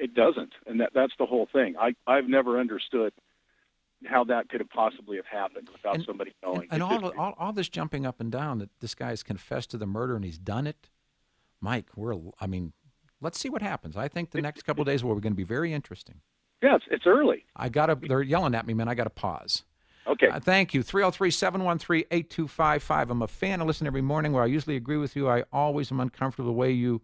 It doesn't, and that's the whole thing. I've never understood how that could have possibly have happened without somebody knowing. And all this jumping up and down that this guy's confessed to the murder and he's done it. Mike, let's see what happens. I think the next couple of days are going to be very interesting. Yeah, it's early. They're yelling at me, man. I got to pause. Okay. Thank you. 303-713-8255. I'm a fan. I listen every morning. Where I usually agree with you, I always am uncomfortable the way you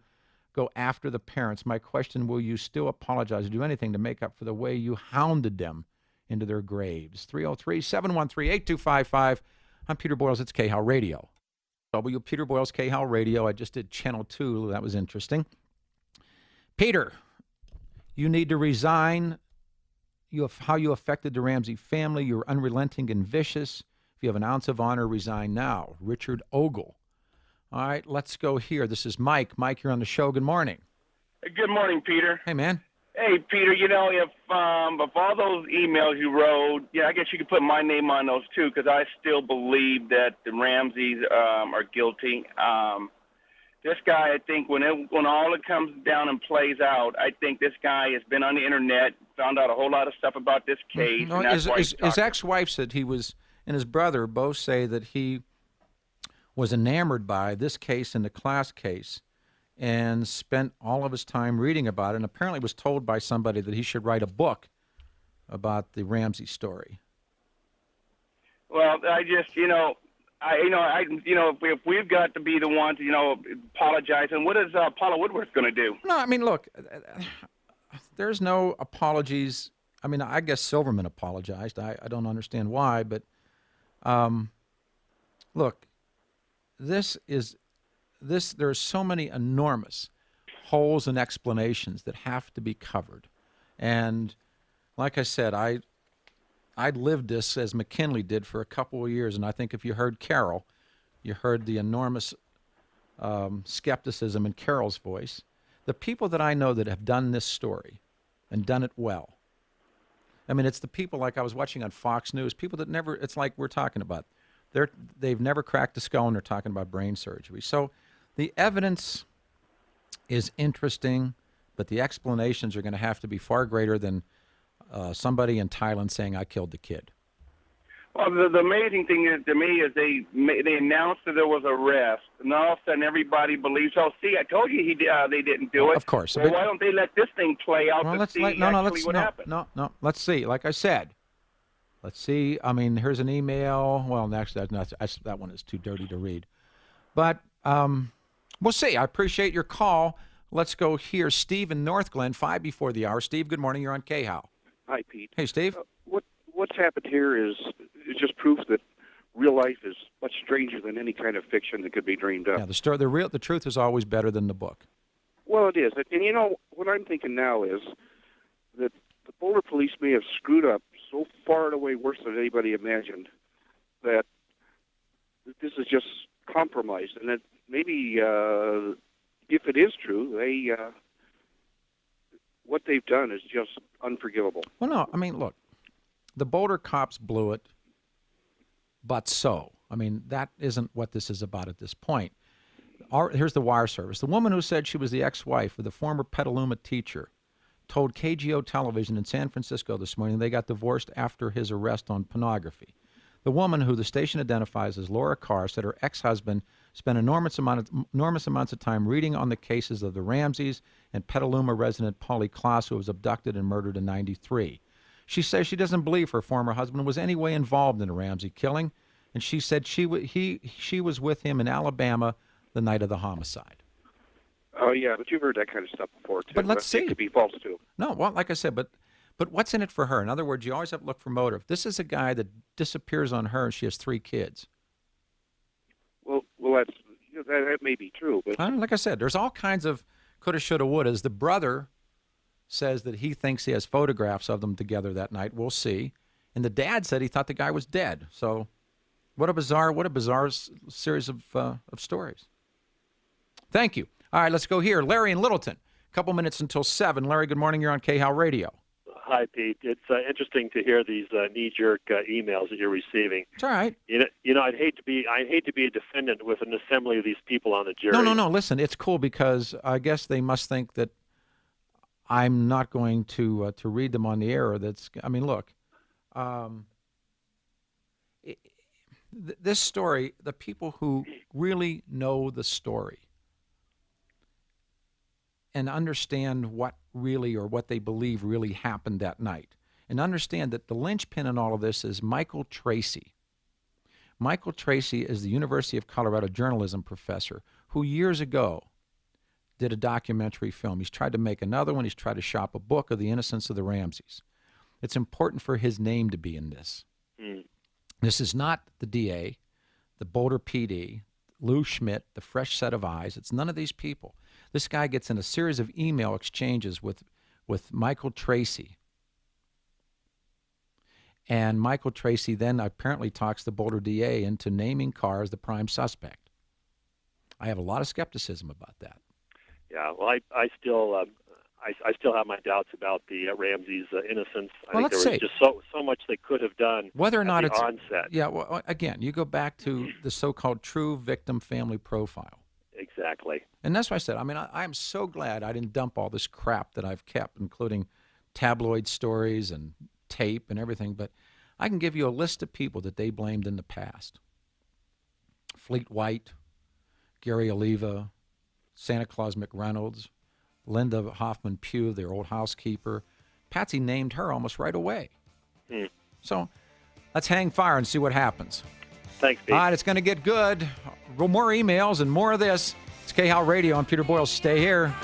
go after the parents. My question, will you still apologize or do anything to make up for the way you hounded them into their graves? 303-713-8255. I'm Peter Boyles. It's K-How Radio. Peter Boyles, K-How Radio. I just did Channel 2. That was interesting. Peter, you need to resign. How you affected the Ramsey family. You're unrelenting and vicious. If you have an ounce of honor, resign now. Richard Ogle. All right, let's go here. This is Mike. Mike, you're on the show. Good morning. Good morning, Peter. Hey, man. Hey, Peter, if all those emails you wrote, I guess you could put my name on those too, because I still believe that the Ramseys are guilty. This guy, I think, when all it comes down and plays out, I think this guy has been on the internet, found out a whole lot of stuff about this case. No, his ex-wife said he was, and his brother both say that he was enamored by this case and the Class case, and spent all of his time reading about it, and apparently was told by somebody that he should write a book about the Ramsey story. Well, I just, if we've got to be the ones, apologizing, what is Paula Woodworth going to do? No, I mean, look, there's no apologies. I mean, I guess Silverman apologized. I don't understand why, but look, there's so many enormous holes and explanations that have to be covered. And like I said, I lived this as McKinley did for a couple of years, and I think if you heard Carol, you heard the enormous skepticism in Carol's voice. The people that I know that have done this story and done it well, I mean, it's the people like I was watching on Fox News, people that never, it's like we're talking about, they've never cracked a skull and they're talking about brain surgery. So the evidence is interesting, but the explanations are going to have to be far greater than somebody in Thailand saying, I killed the kid. Well, the amazing thing is, to me, is they announced that there was an arrest, and all of a sudden everybody believes, oh, see, I told you they didn't do it. Of course. Well, why don't they let this thing play out to see what happened? No, let's see. Like I said, let's see. I mean, here's an email. Well, actually, that one is too dirty to read. But we'll see. I appreciate your call. Let's go here. Steve in North Glen, 5 before the hour. Steve, good morning. You're on K-How. Hi, Pete. Hey, Steve. What's happened here is just proof that real life is much stranger than any kind of fiction that could be dreamed up. Yeah, the truth is always better than the book. Well, it is. And what I'm thinking now is that the Boulder police may have screwed up so far and away worse than anybody imagined that this is just compromised, and that maybe if it is true, what they've done is just unforgivable. Well, no, I mean, look, the Boulder cops blew it, but so. I mean, that isn't what this is about at this point. Here's the wire service. The woman who said she was the ex-wife of the former Petaluma teacher told KGO television in San Francisco this morning they got divorced after his arrest on pornography. The woman, who the station identifies as Laura Carr, said her ex-husband spent enormous amounts of time reading on the cases of the Ramseys and Petaluma resident Polly Klaas, who was abducted and murdered in '93. She says she doesn't believe her former husband was any way involved in the Ramsey killing, and she said she was with him in Alabama the night of the homicide. Oh, yeah, but you've heard that kind of stuff before, too. But let's see. It could be false, too. No, well, like I said, but what's in it for her? In other words, you always have to look for motive. This is a guy that disappears on her, and she has 3 kids. Well, that may be true. But like I said, there's all kinds of coulda, shoulda, wouldas. The brother says that he thinks he has photographs of them together that night. We'll see. And the dad said he thought the guy was dead. So what a bizarre series of stories. Thank you. All right, let's go here. Larry in Littleton. A couple minutes until 7. Larry, good morning. You're on K-How Radio. Hi, Pete. It's interesting to hear these knee-jerk emails that you're receiving. It's all right. I'd hate to be a defendant with an assembly of these people on the jury. No. Listen, it's cool because I guess they must think that I'm not going to read them on the air. I mean, look, this story, the people who really know the story and understand what really or what they believe really happened that night, and understand that the linchpin in all of this is Michael Tracy. Michael Tracy is the University of Colorado journalism professor who years ago did a documentary film. He's tried to make another one. He's tried to shop a book of the innocence of the Ramseys. It's important for his name to be in this. This is not the DA, the Boulder PD, Lou Schmidt, the Fresh Set of Eyes. It's none of these people. This guy gets in a series of email exchanges with Michael Tracy. And Michael Tracy then apparently talks the Boulder DA into naming Carr as the prime suspect. I have a lot of skepticism about that. Yeah, well, I still have my doubts about the Ramsey's innocence. I think there was just so much they could have done whether or not at the it's onset. Yeah, well, again, you go back to the so-called true victim family profile. Exactly. And that's why I said, I mean, I am so glad I didn't dump all this crap that I've kept, including tabloid stories and tape and everything, but I can give you a list of people that they blamed in the past. Fleet White, Gary Oliva, Santa Claus McReynolds, Linda Hoffman Pugh, their old housekeeper. Patsy named her almost right away. So let's hang fire and see what happens. Thanks, Pete. All right, it's going to get good. More emails and more of this. It's K-Hal Radio. I'm Peter Boyle. Stay here.